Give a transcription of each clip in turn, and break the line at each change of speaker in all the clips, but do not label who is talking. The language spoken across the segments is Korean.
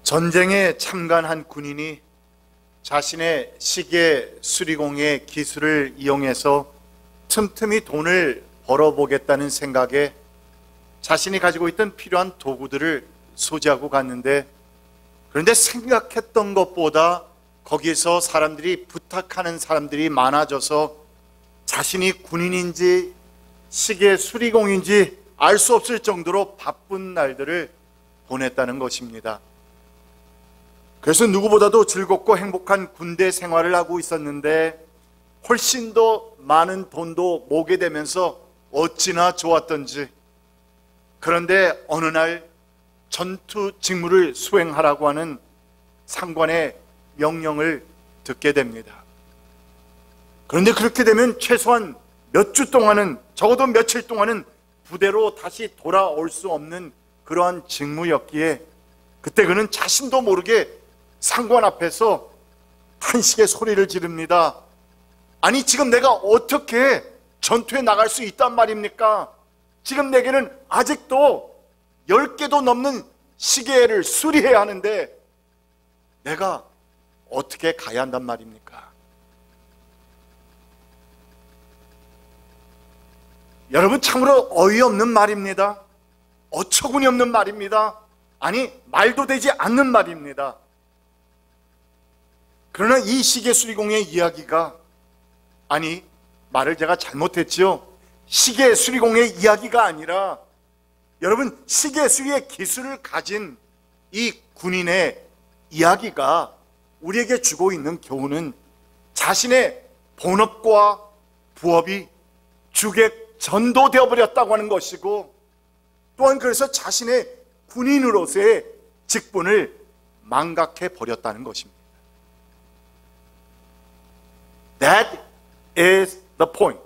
전쟁에 참가한 한 군인이 자신의 시계 수리공예 기술을 이용해서 틈틈이 돈을 벌어보겠다는 생각에 자신이 가지고 있던 필요한 도구들을 소지하고 갔는데, 그런데 생각했던 것보다 거기서 사람들이 부탁하는 사람들이 많아져서 자신이 군인인지 시계 수리공인지 알 수 없을 정도로 바쁜 날들을 보냈다는 것입니다. 그래서 누구보다도 즐겁고 행복한 군대 생활을 하고 있었는데, 훨씬 더 많은 돈도 모게 되면서 어찌나 좋았던지. 그런데 어느 날 전투 직무를 수행하라고 하는 상관의 명령을 듣게 됩니다. 그런데 그렇게 되면 최소한 몇 주 동안은, 적어도 며칠 동안은 부대로 다시 돌아올 수 없는 그러한 직무였기에, 그때 그는 자신도 모르게 상관 앞에서 탄식의 소리를 지릅니다. 아니, 지금 내가 어떻게 전투에 나갈 수 있단 말입니까? 지금 내게는 아직도 10개도 넘는 시계를 수리해야 하는데 내가 어떻게 가야 한단 말입니까? 여러분, 참으로 어이없는 말입니다. 어처구니 없는 말입니다. 아니, 말도 되지 않는 말입니다. 그러나 이 시계 수리공의 이야기가, 아니, 말을 제가 잘못했죠. 시계 수리공의 이야기가 아니라, 여러분, 시계 수리의 기술을 가진 이 군인의 이야기가 우리에게 주고 있는 교훈은, 자신의 본업과 부업이 주객 전도되어 버렸다고 하는 것이고, 또한 그래서 자신의 군인으로서의 직분을 망각해 버렸다는 것입니다. That is the point.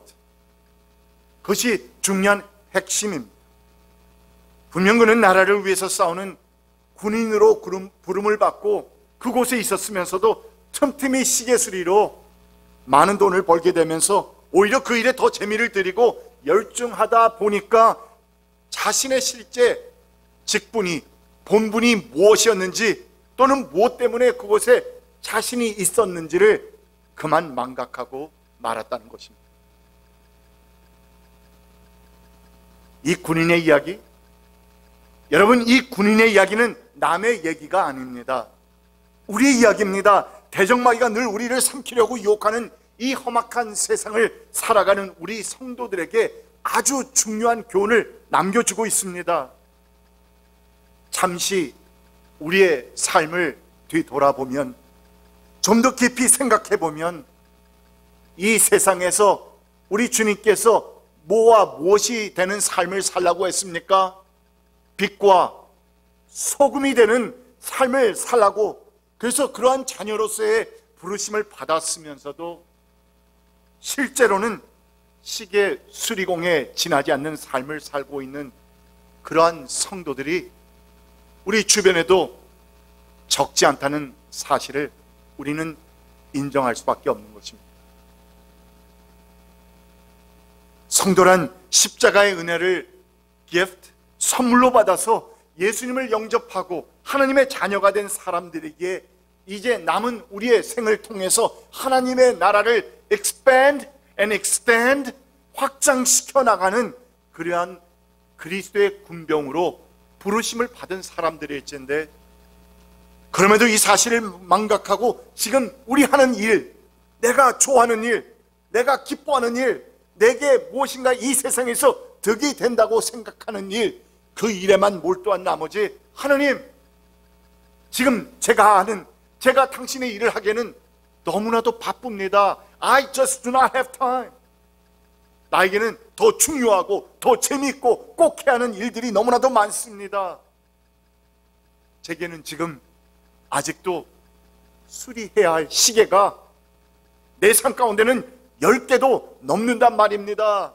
그것이 중요한 핵심입니다. 분명 그는 나라를 위해서 싸우는 군인으로 부름을 받고 그곳에 있었으면서도 틈틈이 시계수리로 많은 돈을 벌게 되면서 오히려 그 일에 더 재미를 들이고 열중하다 보니까 자신의 실제 직분이, 본분이 무엇이었는지, 또는 무엇 때문에 그곳에 자신이 있었는지를 그만 망각하고 말았다는 것입니다. 이 군인의 이야기, 여러분, 이 군인의 이야기는 남의 얘기가 아닙니다. 우리의 이야기입니다. 대적마귀가 늘 우리를 삼키려고 유혹하는 이 험악한 세상을 살아가는 우리 성도들에게 아주 중요한 교훈을 남겨주고 있습니다. 잠시 우리의 삶을 뒤돌아보면, 좀 더 깊이 생각해 보면, 이 세상에서 우리 주님께서 뭐와 무엇이 되는 삶을 살라고 했습니까? 빛과 소금이 되는 삶을 살라고, 그래서 그러한 자녀로서의 부르심을 받았으면서도 실제로는 시계 수리공에 지나지 않는 삶을 살고 있는 그러한 성도들이 우리 주변에도 적지 않다는 사실을 우리는 인정할 수밖에 없는 것입니다. 성도란 십자가의 은혜를 gift, 선물로 받아서 예수님을 영접하고 하나님의 자녀가 된 사람들에게 이제 남은 우리의 생을 통해서 하나님의 나라를 expand and extend, 확장시켜 나가는 그러한 그리스도의 군병으로 부르심을 받은 사람들일진데, 그럼에도 이 사실을 망각하고 지금 우리 하는 일, 내가 좋아하는 일, 내가 기뻐하는 일, 내게 무엇인가 이 세상에서 득이 된다고 생각하는 일, 그 일에만 몰두한 나머지, 하나님, 지금 제가 당신의 일을 하기에는 너무나도 바쁩니다. I just do not have time. 나에게는 더 중요하고 더 재미있고 꼭 해야 하는 일들이 너무나도 많습니다. 제게는 지금 아직도 수리해야 할 시계가 내 삶 가운데는 10개도 넘는단 말입니다.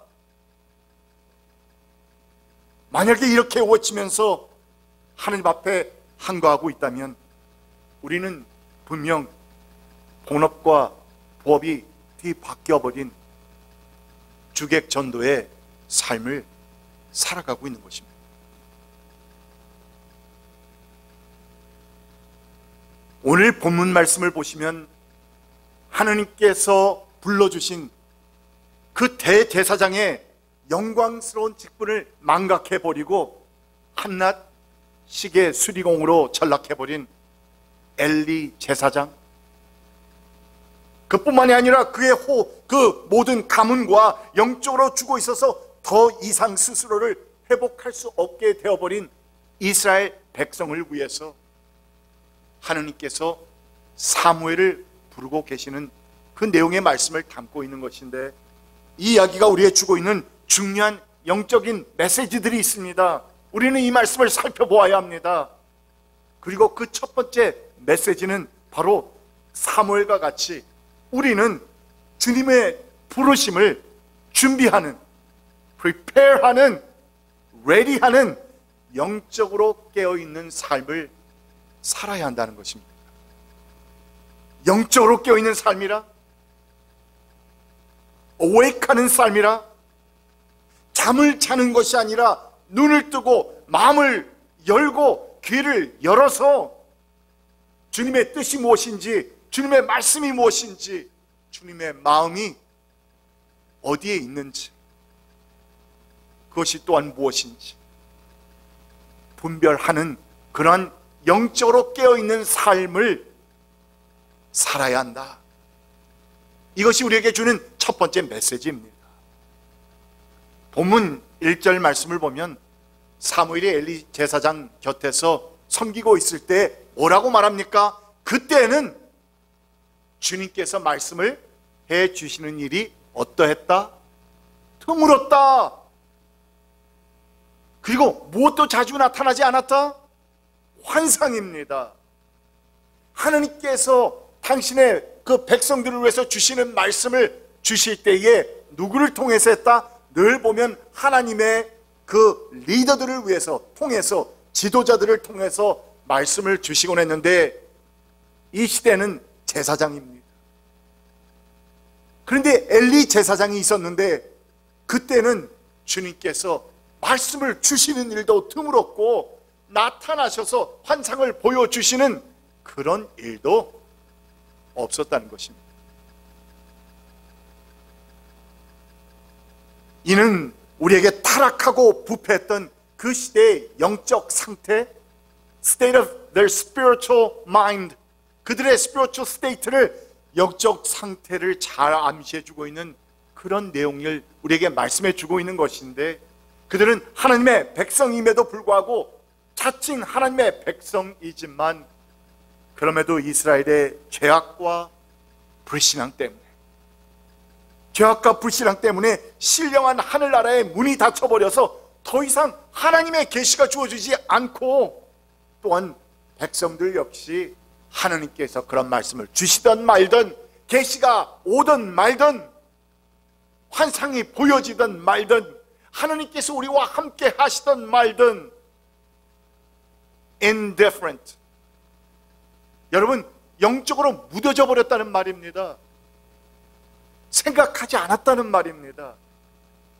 만약에 이렇게 외치면서 하나님 앞에 한거하고 있다면 우리는 분명 본업과 부업이 뒤바뀌어버린 주객 전도의 삶을 살아가고 있는 것입니다. 오늘 본문 말씀을 보시면 하느님께서 불러주신 그 대제사장의 영광스러운 직분을 망각해버리고 한낱 시계 수리공으로 전락해버린 엘리 제사장, 그뿐만이 아니라 그의 그 모든 가문과 영적으로 죽어 있어서 더 이상 스스로를 회복할 수 없게 되어버린 이스라엘 백성을 위해서 하느님께서 사무엘을 부르고 계시는 그 내용의 말씀을 담고 있는 것인데, 이 이야기가 우리의 주고 있는 중요한 영적인 메시지들이 있습니다. 우리는 이 말씀을 살펴보아야 합니다. 그리고 그 첫 번째 메시지는 바로 사무엘과 같이 우리는 주님의 부르심을 준비하는, prepare하는, ready하는 영적으로 깨어있는 삶을 살아야 한다는 것입니다. 영적으로 깨어있는 삶이라, awake하는 삶이라, 잠을 자는 것이 아니라 눈을 뜨고 마음을 열고 귀를 열어서 주님의 뜻이 무엇인지, 주님의 말씀이 무엇인지, 주님의 마음이 어디에 있는지, 그것이 또한 무엇인지 분별하는 그러한 영적으로 깨어있는 삶을 살아야 한다. 이것이 우리에게 주는 첫 번째 메시지입니다. 본문 1절 말씀을 보면 사무엘이 엘리 제사장 곁에서 섬기고 있을 때 뭐라고 말합니까? 그때는 주님께서 말씀을 해 주시는 일이 어떠했다? 드물었다. 그리고 무엇도 자주 나타나지 않았다? 환상입니다. 하느님께서 당신의 그 백성들을 위해서 주시는 말씀을 주실 때에 누구를 통해서 했다? 늘 보면 하나님의 그 리더들을 위해서 통해서, 지도자들을 통해서 말씀을 주시곤 했는데, 이 시대는 제사장입니다. 그런데 엘리 제사장이 있었는데 그때는 주님께서 말씀을 주시는 일도 드물었고 나타나셔서 환상을 보여주시는 그런 일도 없었다는 것입니다. 이는 우리에게 타락하고 부패했던 그 시대의 영적 상태, state of their spiritual mind, 그들의 spiritual state를, 영적 상태를 잘 암시해주고 있는 그런 내용을 우리에게 말씀해주고 있는 것인데, 그들은 하나님의 백성임에도 불구하고 자칭 하나님의 백성이지만 그럼에도 이스라엘의 죄악과 불신앙 때문에, 죄악과 불신앙 때문에 신령한 하늘나라의 문이 닫혀버려서 더 이상 하나님의 계시가 주어지지 않고, 또한 백성들 역시 하나님께서 그런 말씀을 주시든 말든, 계시가 오든 말든, 환상이 보여지든 말든, 하나님께서 우리와 함께 하시든 말든 indifferent, 여러분 영적으로 무뎌져 버렸다는 말입니다. 생각하지 않았다는 말입니다.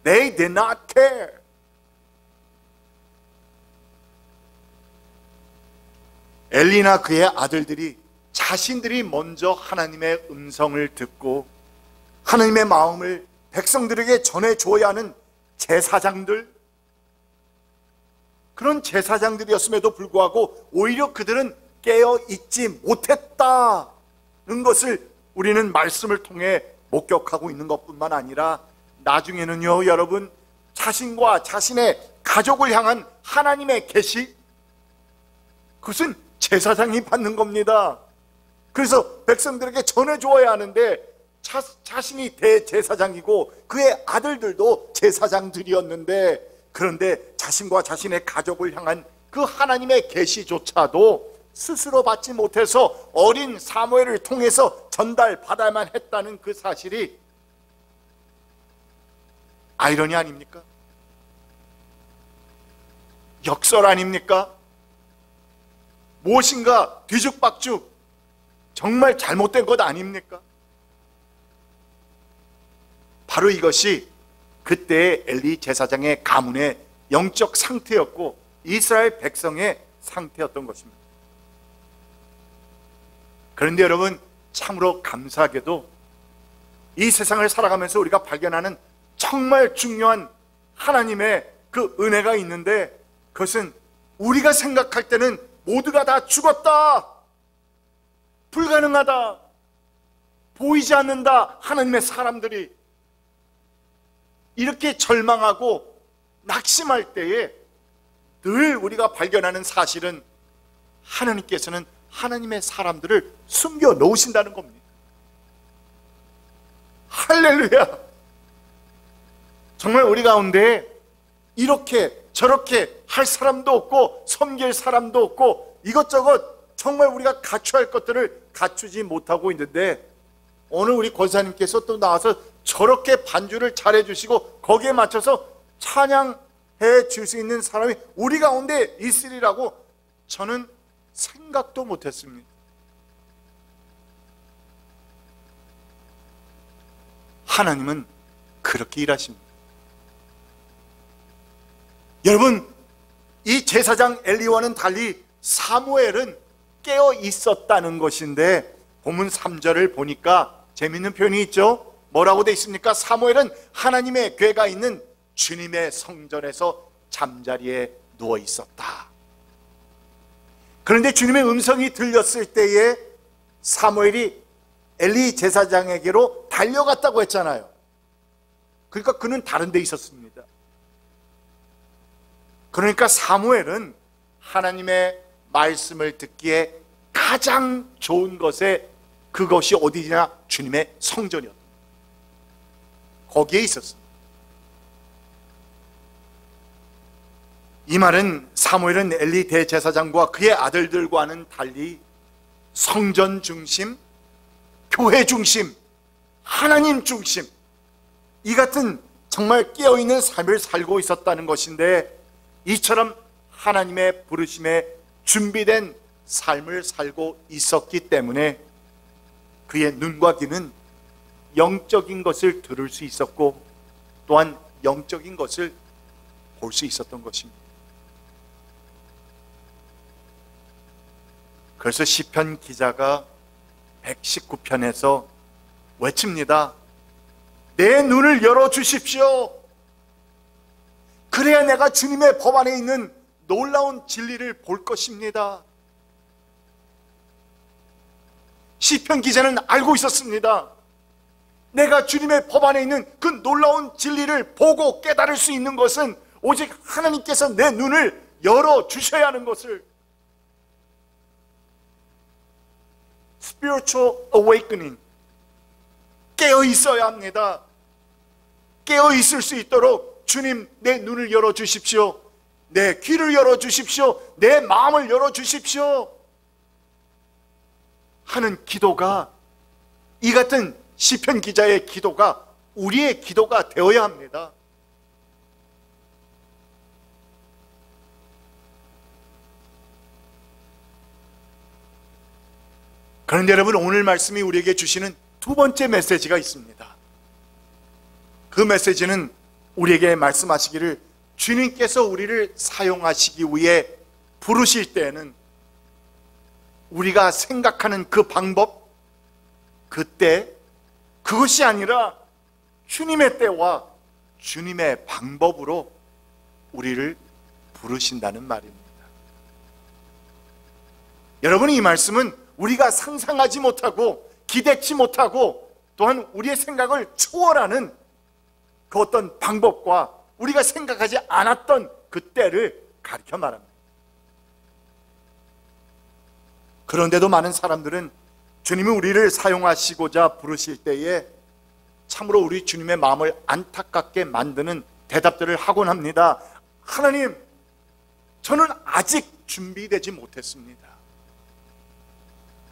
They did not care. 엘리나 그의 아들들이 자신들이 먼저 하나님의 음성을 듣고 하나님의 마음을 백성들에게 전해줘야 하는 제사장들, 그런 제사장들이었음에도 불구하고 오히려 그들은 깨어있지 못했다는 것을 우리는 말씀을 통해 목격하고 있는 것뿐만 아니라, 나중에는요 여러분, 자신과 자신의 가족을 향한 하나님의 계시, 그것은 제사장이 받는 겁니다. 그래서 백성들에게 전해주어야 하는데 자신이 대제사장이고 그의 아들들도 제사장들이었는데, 그런데 자신과 자신의 가족을 향한 그 하나님의 계시조차도 스스로 받지 못해서 어린 사무엘을 통해서 전달받아야만 했다는 그 사실이 아이러니 아닙니까? 역설 아닙니까? 무엇인가 뒤죽박죽 정말 잘못된 것 아닙니까? 바로 이것이 그때의 엘리 제사장의 가문의 영적 상태였고 이스라엘 백성의 상태였던 것입니다. 그런데 여러분, 참으로 감사하게도 이 세상을 살아가면서 우리가 발견하는 정말 중요한 하나님의 그 은혜가 있는데, 그것은 우리가 생각할 때는 모두가 다 죽었다, 불가능하다, 보이지 않는다, 하나님의 사람들이 이렇게 절망하고 낙심할 때에 늘 우리가 발견하는 사실은 하나님께서는 하나님의 사람들을 숨겨 놓으신다는 겁니다. 할렐루야! 정말 우리 가운데 이렇게 저렇게 할 사람도 없고 섬길 사람도 없고 이것저것 정말 우리가 갖춰야 할 것들을 갖추지 못하고 있는데, 오늘 우리 권사님께서 또 나와서 저렇게 반주를 잘해 주시고 거기에 맞춰서 찬양해 줄 수 있는 사람이 우리 가운데 있으리라고 저는 생각도 못했습니다. 하나님은 그렇게 일하십니다. 여러분, 이 제사장 엘리와는 달리 사무엘은 깨어 있었다는 것인데, 본문 3절을 보니까 재밌는 표현이 있죠. 뭐라고 되어 있습니까? 사무엘은 하나님의 궤가 있는 주님의 성전에서 잠자리에 누워 있었다. 그런데 주님의 음성이 들렸을 때에 사무엘이 엘리 제사장에게로 달려갔다고 했잖아요. 그러니까 그는 다른 데 있었습니다. 그러니까 사무엘은 하나님의 말씀을 듣기에 가장 좋은 것에, 그것이 어디냐? 주님의 성전이었다. 거기에 있었습니다. 이 말은 사무엘은 엘리 대제사장과 그의 아들들과는 달리 성전 중심, 교회 중심, 하나님 중심, 이 같은 정말 깨어있는 삶을 살고 있었다는 것인데, 이처럼 하나님의 부르심에 준비된 삶을 살고 있었기 때문에 그의 눈과 귀는 영적인 것을 들을 수 있었고, 또한 영적인 것을 볼 수 있었던 것입니다. 그래서 시편 기자가 119편에서 외칩니다. 내 눈을 열어주십시오. 그래야 내가 주님의 법 안에 있는 놀라운 진리를 볼 것입니다. 시편 기자는 알고 있었습니다. 내가 주님의 법 안에 있는 그 놀라운 진리를 보고 깨달을 수 있는 것은 오직 하나님께서 내 눈을 열어주셔야 하는 것을, Spiritual awakening, 깨어 있어야 합니다. 깨어 있을 수 있도록 주님, 내 눈을 열어주십시오. 내 귀를 열어주십시오. 내 마음을 열어주십시오 하는 기도가, 이 같은 시편 기자의 기도가 우리의 기도가 되어야 합니다. 그런데 여러분, 오늘 말씀이 우리에게 주시는 두 번째 메시지가 있습니다. 그 메시지는 우리에게 말씀하시기를, 주님께서 우리를 사용하시기 위해 부르실 때에는 우리가 생각하는 그 방법, 그때, 그것이 아니라 주님의 때와 주님의 방법으로 우리를 부르신다는 말입니다. 여러분, 이 말씀은 우리가 상상하지 못하고 기대치 못하고 또한 우리의 생각을 초월하는 그 어떤 방법과 우리가 생각하지 않았던 그 때를 가르쳐 말합니다. 그런데도 많은 사람들은 주님이 우리를 사용하시고자 부르실 때에 참으로 우리 주님의 마음을 안타깝게 만드는 대답들을 하곤 합니다. 하나님, 저는 아직 준비되지 못했습니다.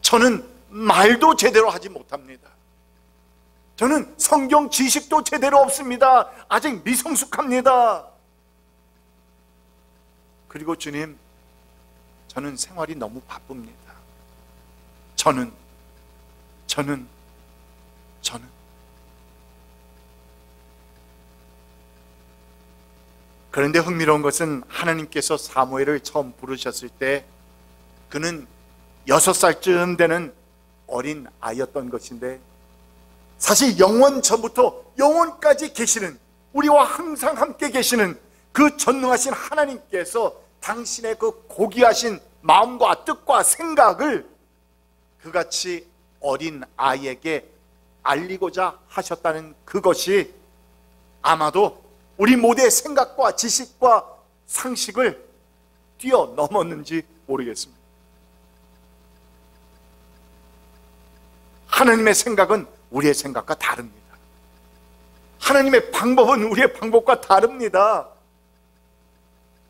저는 말도 제대로 하지 못합니다. 저는 성경 지식도 제대로 없습니다. 아직 미성숙합니다. 그리고 주님, 저는 생활이 너무 바쁩니다. 저는 그런데 흥미로운 것은 하나님께서 사무엘을 처음 부르셨을 때 그는 6살쯤 되는 어린 아이였던 것인데, 사실 영원 전부터 영원까지 계시는, 우리와 항상 함께 계시는 그 전능하신 하나님께서 당신의 그 고귀하신 마음과 뜻과 생각을 그같이 어린 아이에게 알리고자 하셨다는 그것이 아마도 우리 모두의 생각과 지식과 상식을 뛰어넘었는지 모르겠습니다. 하나님의 생각은 우리의 생각과 다릅니다. 하나님의 방법은 우리의 방법과 다릅니다.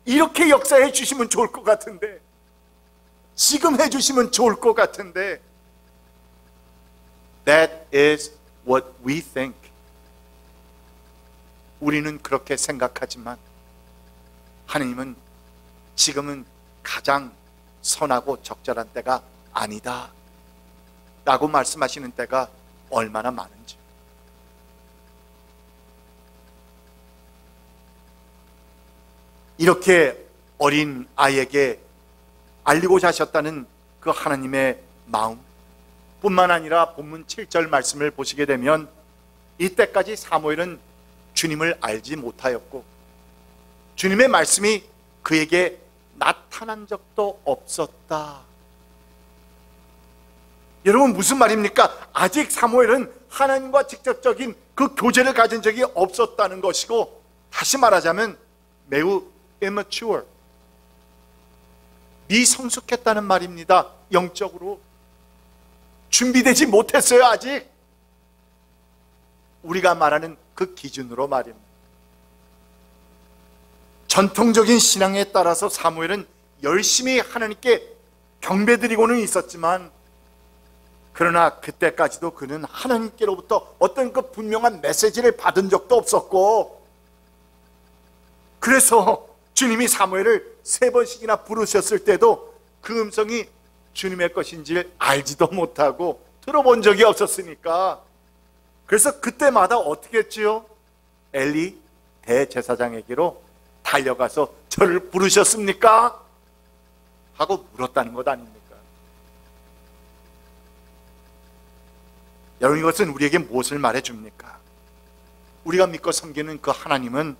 이렇게 역사해 주시면 좋을 것 같은데, 지금 해 주시면 좋을 것 같은데, That is what we think. 우리는 그렇게 생각하지만 하나님은 지금은 가장 선하고 적절한 때가 아니다 라고 말씀하시는 때가 얼마나 많은지. 이렇게 어린 아이에게 알리고자 하셨다는 그 하나님의 마음 뿐만 아니라 본문 7절 말씀을 보시게 되면, 이때까지 사무엘은 주님을 알지 못하였고 주님의 말씀이 그에게 나타난 적도 없었다. 여러분, 무슨 말입니까? 아직 사무엘은 하나님과 직접적인 그 교제를 가진 적이 없었다는 것이고, 다시 말하자면 매우 immature, 미성숙했다는 말입니다. 영적으로 준비되지 못했어요. 아직. 우리가 말하는 그 기준으로 말입니다. 전통적인 신앙에 따라서 사무엘은 열심히 하나님께 경배드리고는 있었지만, 그러나 그때까지도 그는 하나님께로부터 어떤 그 분명한 메시지를 받은 적도 없었고, 그래서 주님이 사무엘을 3번씩이나 부르셨을 때도 그 음성이 주님의 것인지 알지도 못하고 들어본 적이 없었으니까, 그래서 그때마다 어떻게 했지요? 엘리 대제사장에게로 달려가서 저를 부르셨습니까? 하고 물었다는 것 아닙니까? 여러분, 이것은 우리에게 무엇을 말해줍니까? 우리가 믿고 섬기는 그 하나님은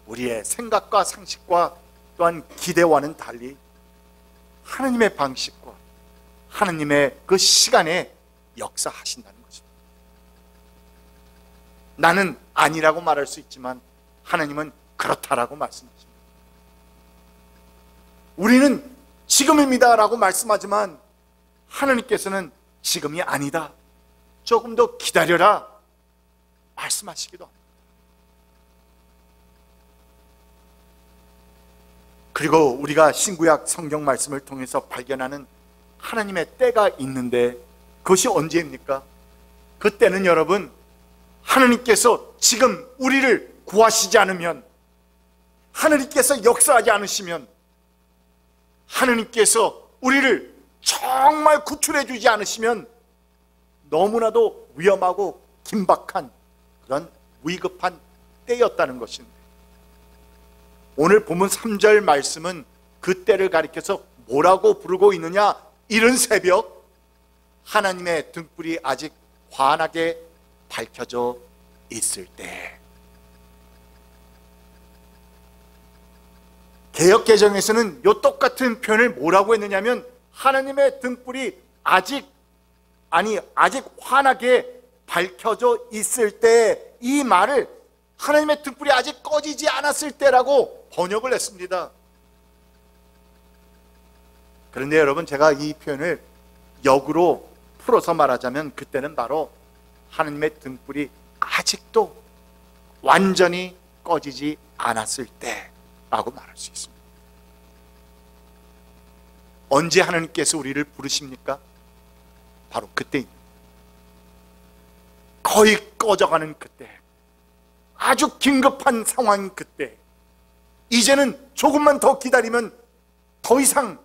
우리의 생각과 상식과 또한 기대와는 달리 하나님의 방식과 하나님의 그 시간에 역사하신다는 것입니다. 나는 아니라고 말할 수 있지만 하나님은 그렇다라고 말씀하십니다. 우리는 지금입니다 라고 말씀하지만 하나님께서는 지금이 아니다, 조금 더 기다려라 말씀하시기도 합니다. 그리고 우리가 신구약 성경 말씀을 통해서 발견하는 하나님의 때가 있는데, 그것이 언제입니까? 그때는 여러분, 하나님께서 지금 우리를 구하시지 않으면, 하나님께서 역사하지 않으시면, 하나님께서 우리를 정말 구출해 주지 않으시면 너무나도 위험하고 긴박한 그런 위급한 때였다는 것입니다. 오늘 본문 3절 말씀은 그 때를 가리켜서 뭐라고 부르고 있느냐? 이른 새벽, 하나님의 등불이 아직 환하게 밝혀져 있을 때. 개역개정에서는 이 똑같은 표현을 뭐라고 했느냐면, 하나님의 등불이 아직 환하게 밝혀져 있을 때, 이 말을 하나님의 등불이 아직 꺼지지 않았을 때라고 번역을 했습니다. 그런데 여러분, 제가 이 표현을 역으로 풀어서 말하자면, 그때는 바로 하나님의 등불이 아직도 완전히 꺼지지 않았을 때라고 말할 수 있습니다. 언제 하나님께서 우리를 부르십니까? 바로 그때입니다. 거의 꺼져가는 그때, 아주 긴급한 상황인 그때, 이제는 조금만 더 기다리면 더 이상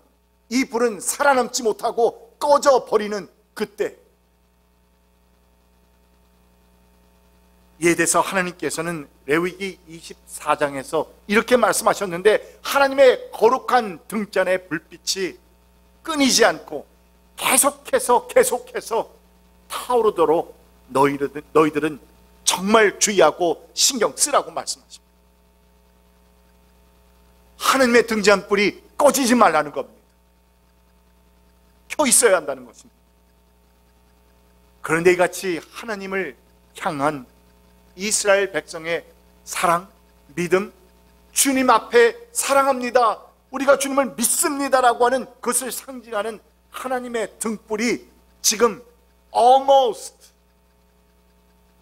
이 불은 살아남지 못하고 꺼져버리는 그때, 이에 대해서 하나님께서는 레위기 24장에서 이렇게 말씀하셨는데, 하나님의 거룩한 등잔의 불빛이 끊이지 않고 계속해서 타오르도록 너희들은 정말 주의하고 신경 쓰라고 말씀하십니다. 하나님의 등잔 불이 꺼지지 말라는 겁니다. 켜 있어야 한다는 것입니다. 그런데 이같이 하나님을 향한 이스라엘 백성의 사랑, 믿음, 주님 앞에 사랑합니다, 우리가 주님을 믿습니다라고 하는 그것을 상징하는 하나님의 등불이 지금 almost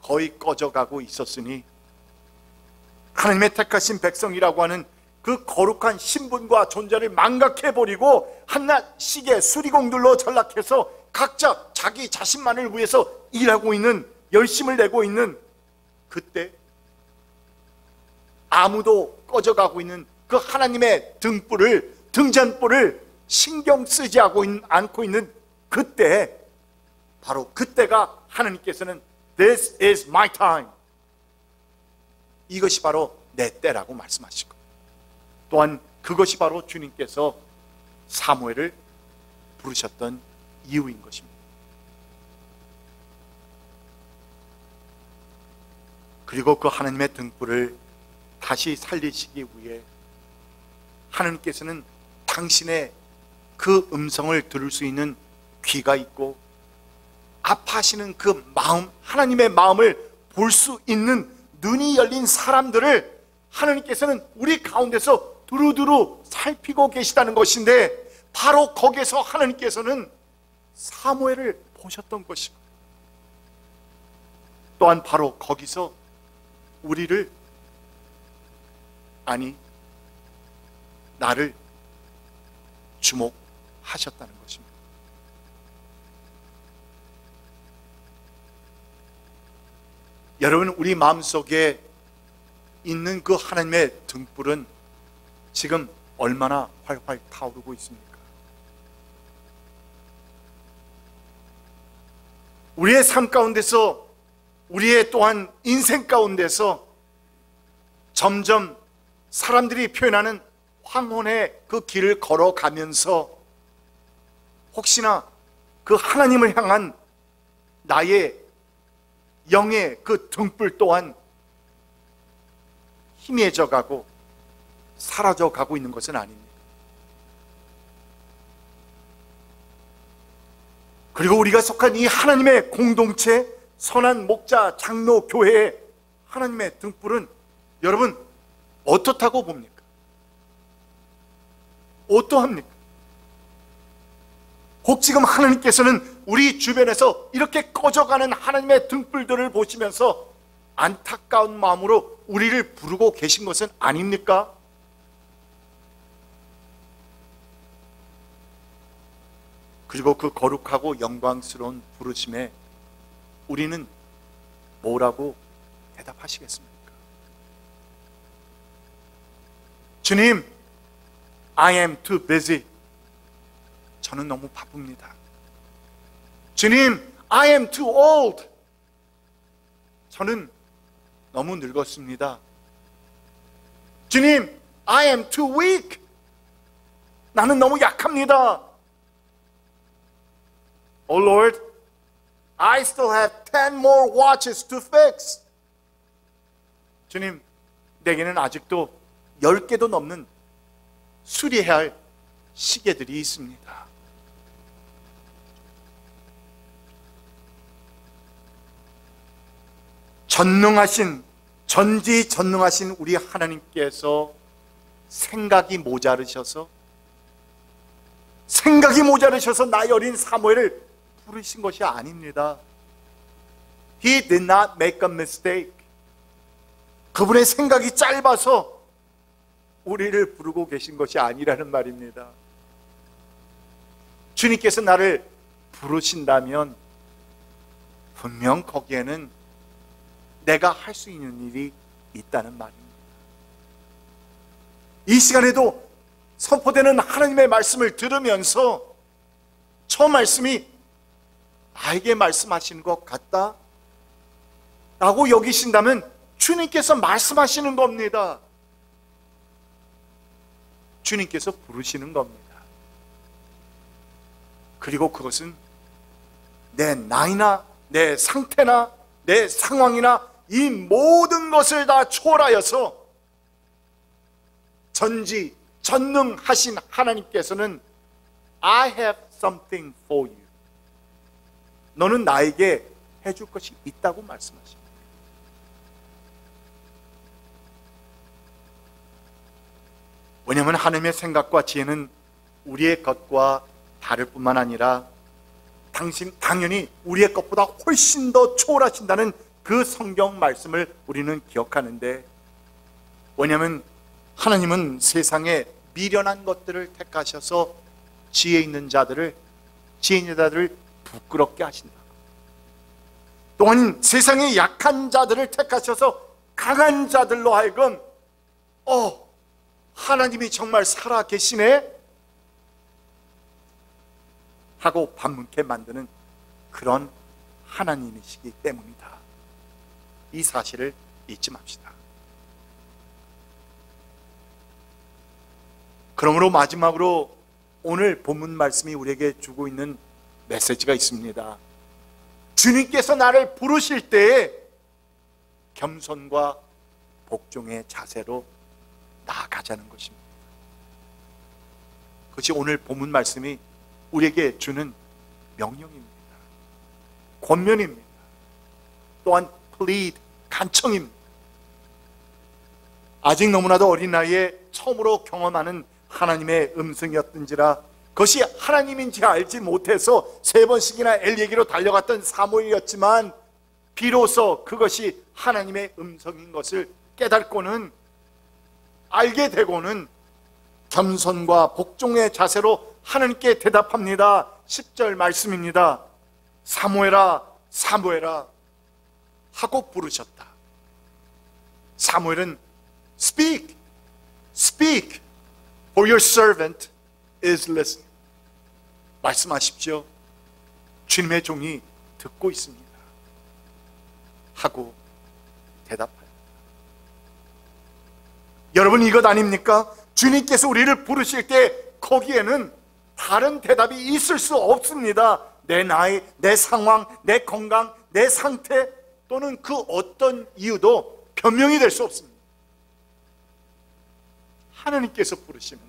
거의 꺼져가고 있었으니 하나님의 택하신 백성이라고 하는 그 거룩한 신분과 존재를 망각해버리고 한낱 시계 수리공들로 전락해서 각자 자기 자신만을 위해서 일하고 있는, 열심을 내고 있는 그때 아무도 꺼져가고 있는 그 하나님의 등잔불을 신경 쓰지 않고 있는 그때, 바로 그때가 하나님께서는 This is my time, 이것이 바로 내 때라고 말씀하시고, 또한 그것이 바로 주님께서 사무엘을 부르셨던 이유인 것입니다. 그리고 그 하나님의 등불을 다시 살리시기 위해 하나님께서는 당신의 그 음성을 들을 수 있는 귀가 있고 아파하시는 그 마음, 하나님의 마음을 볼 수 있는 눈이 열린 사람들을 하나님께서는 우리 가운데서 두루두루 살피고 계시다는 것인데, 바로 거기에서 하나님께서는 사무엘을 보셨던 것이고, 또한 바로 거기서 우리를, 아니 나를 주목하셨다는 것입니다. 여러분, 우리 마음속에 있는 그 하나님의 등불은 지금 얼마나 활활 타오르고 있습니까? 우리의 삶 가운데서, 우리의 또한 인생 가운데서 점점 사람들이 표현하는 황혼의 그 길을 걸어가면서 혹시나 그 하나님을 향한 나의 영의 그 등불 또한 희미해져 가고 사라져 가고 있는 것은 아닙니다. 그리고 우리가 속한 이 하나님의 공동체, 선한 목자 장로 교회의 하나님의 등불은 여러분 어떻다고 봅니까? 어떠합니까? 혹 지금 하나님께서는 우리 주변에서 이렇게 꺼져가는 하나님의 등불들을 보시면서 안타까운 마음으로 우리를 부르고 계신 것은 아닙니까? 그리고 그 거룩하고 영광스러운 부르심에 우리는 뭐라고 대답하시겠습니까? 주님, I am too busy. 저는 너무 바쁩니다. 주님, I am too old. 저는 너무 늙었습니다. 주님, I am too weak. 나는 너무 약합니다. Oh Lord, I still have 10 more watches to fix. 주님, 내게는 아직도 10개도 넘는 수리해야 할 시계들이 있습니다. 전지전능하신 우리 하나님께서 생각이 모자르셔서 나이 어린 사무엘을 부르신 것이 아닙니다. He did not make a mistake. 그분의 생각이 짧아서 우리를 부르고 계신 것이 아니라는 말입니다. 주님께서 나를 부르신다면 분명 거기에는 내가 할 수 있는 일이 있다는 말입니다. 이 시간에도 선포되는 하나님의 말씀을 들으면서 저 말씀이 나에게 말씀하시는 것 같다 라고 여기신다면 주님께서 말씀하시는 겁니다. 주님께서 부르시는 겁니다. 그리고 그것은 내 나이나 내 상태나 내 상황이나 이 모든 것을 다 초월하여서 전능하신 하나님께서는 I have something for you. 너는 나에게 해줄 것이 있다고 말씀하십니다. 왜냐하면 하나님의 생각과 지혜는 우리의 것과 다를 뿐만 아니라 당연히 우리의 것보다 훨씬 더 초월하신다는 그 성경 말씀을 우리는 기억하는데, 왜냐하면 하나님은 세상에 미련한 것들을 택하셔서 지혜 있는 자들을 부끄럽게 하신다. 또한 세상의 약한 자들을 택하셔서 강한 자들로 하여금 하나님이 정말 살아 계시네 하고 반문케 만드는 그런 하나님이시기 때문이다. 이 사실을 잊지 맙시다. 그러므로 마지막으로 오늘 본문 말씀이 우리에게 주고 있는 메시지가 있습니다. 주님께서 나를 부르실 때에 겸손과 복종의 자세로 나아가자는 것입니다. 그것이 오늘 본문 말씀이 우리에게 주는 명령입니다. 권면입니다. 또한 plead, 간청입니다. 아직 너무나도 어린 나이에 처음으로 경험하는 하나님의 음성이었던지라 그것이 하나님인지 알지 못해서 3번씩이나 엘리에게로 달려갔던 사무엘이었지만 비로소 그것이 하나님의 음성인 것을 깨닫고는, 알게 되고는 겸손과 복종의 자세로 하나님께 대답합니다. 10절 말씀입니다. 사무엘아, 사무엘아 하고 부르셨다. 사무엘은 Speak, speak, for your servant is listening. 말씀하십시오. 주님의 종이 듣고 있습니다. 하고 대답합니다. 여러분, 이것 아닙니까? 주님께서 우리를 부르실 때 거기에는 다른 대답이 있을 수 없습니다. 내 나이, 내 상황, 내 건강, 내 상태 또는 그 어떤 이유도 변명이 될 수 없습니다. 하나님께서 부르시면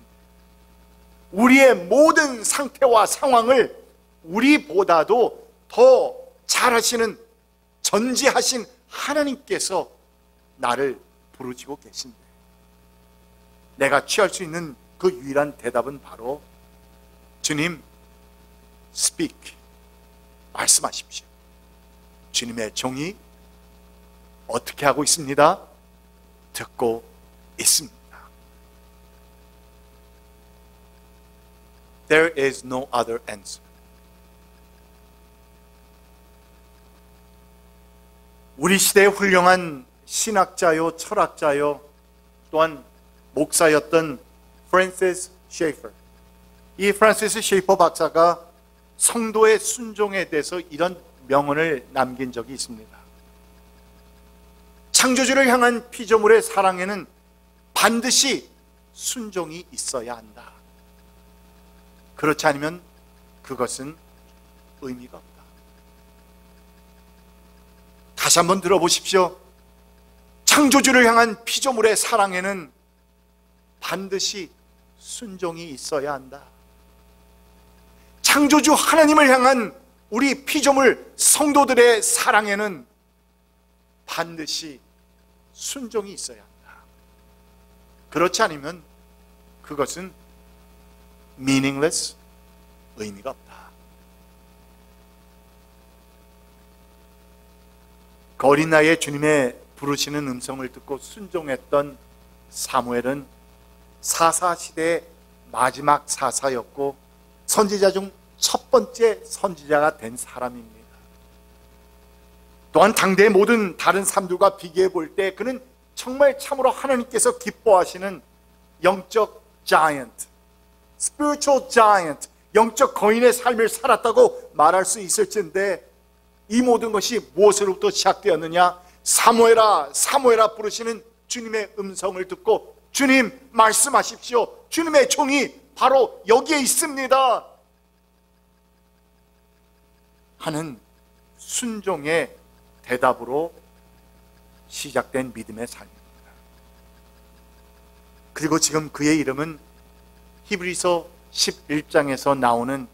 우리의 모든 상태와 상황을 우리보다도 더 잘하시는 전지하신 하나님께서 나를 부르시고 계신데, 내가 취할 수 있는 그 유일한 대답은 바로 주님, speak, 말씀하십시오. 주님의 종이 어떻게 하고 있습니다? 듣고 있습니다. There is no other answer. 우리 시대의 훌륭한 신학자요, 철학자요, 또한 목사였던 프랜시스 셰이퍼. 이 프랜시스 셰이퍼 박사가 성도의 순종에 대해서 이런 명언을 남긴 적이 있습니다. 창조주를 향한 피조물의 사랑에는 반드시 순종이 있어야 한다. 그렇지 않으면 그것은 의미가 없다. 다시 한번 들어보십시오. 창조주를 향한 피조물의 사랑에는 반드시 순종이 있어야 한다. 창조주 하나님을 향한 우리 피조물 성도들의 사랑에는 반드시 순종이 있어야 한다. 그렇지 않으면 그것은 meaningless, 의미가 없다. 그 어린 나이에 주님의 부르시는 음성을 듣고 순종했던 사무엘은 사사시대의 마지막 사사였고 선지자 중 첫 번째 선지자가 된 사람입니다. 또한 당대의 모든 다른 사람들과 비교해 볼 때 그는 정말 참으로 하나님께서 기뻐하시는 영적 자이언트, spiritual giant, 영적 거인의 삶을 살았다고 말할 수 있을진데, 이 모든 것이 무엇으로부터 시작되었느냐? 사무엘아, 사무엘아 부르시는 주님의 음성을 듣고 주님 말씀하십시오. 주님의 종이 바로 여기에 있습니다 하는 순종의 대답으로 시작된 믿음의 삶입니다. 그리고 지금 그의 이름은 히브리서 11장에서 나오는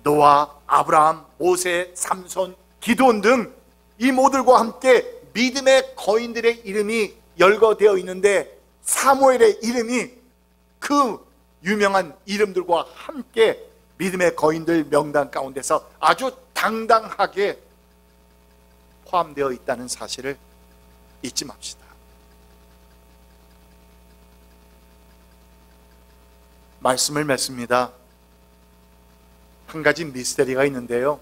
노아, 아브라함, 모세, 삼손, 기드온 등 이 모들과 함께 믿음의 거인들의 이름이 열거되어 있는데, 사무엘의 이름이 그 유명한 이름들과 함께 믿음의 거인들 명단 가운데서 아주 당당하게 포함되어 있다는 사실을 잊지 맙시다. 말씀을 맺습니다. 한 가지 미스터리가 있는데요,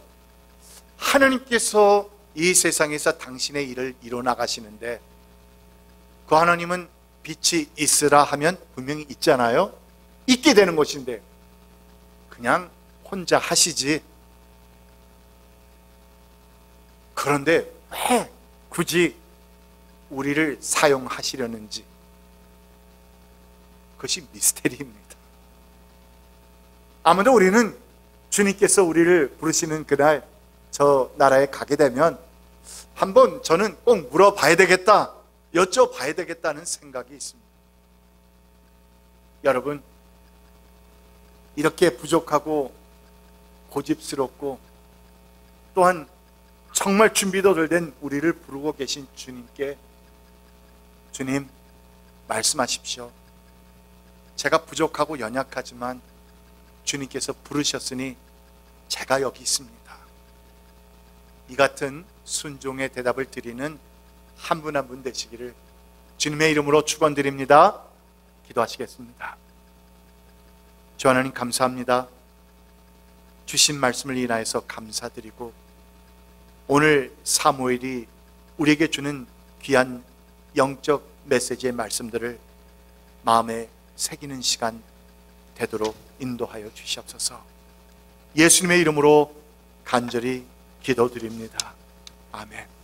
하나님께서 이 세상에서 당신의 일을 이뤄나가시는데, 그 하나님은 빛이 있으라 하면 분명히 있잖아요. 있게 되는 것인데 그냥 혼자 하시지. 그런데 왜 굳이 우리를 사용하시려는지, 그것이 미스테리입니다. 아무도 우리는 주님께서 우리를 부르시는 그날 저 나라에 가게 되면 한번 저는 꼭 물어봐야 되겠다, 여쭤봐야 되겠다는 생각이 있습니다. 여러분, 이렇게 부족하고 고집스럽고 또한 정말 준비도 덜 된 우리를 부르고 계신 주님께, 주님 말씀하십시오. 제가 부족하고 연약하지만 주님께서 부르셨으니 제가 여기 있습니다. 이 같은 순종의 대답을 드리는 한 분 한 분 되시기를 주님의 이름으로 축원드립니다. 기도하시겠습니다. 주 하나님 감사합니다. 주신 말씀을 인하여서 감사드리고, 오늘 사무엘이 우리에게 주는 귀한 영적 메시지의 말씀들을 마음에 새기는 시간 되도록 인도하여 주시옵소서. 예수님의 이름으로 간절히 기도드립니다. 아멘.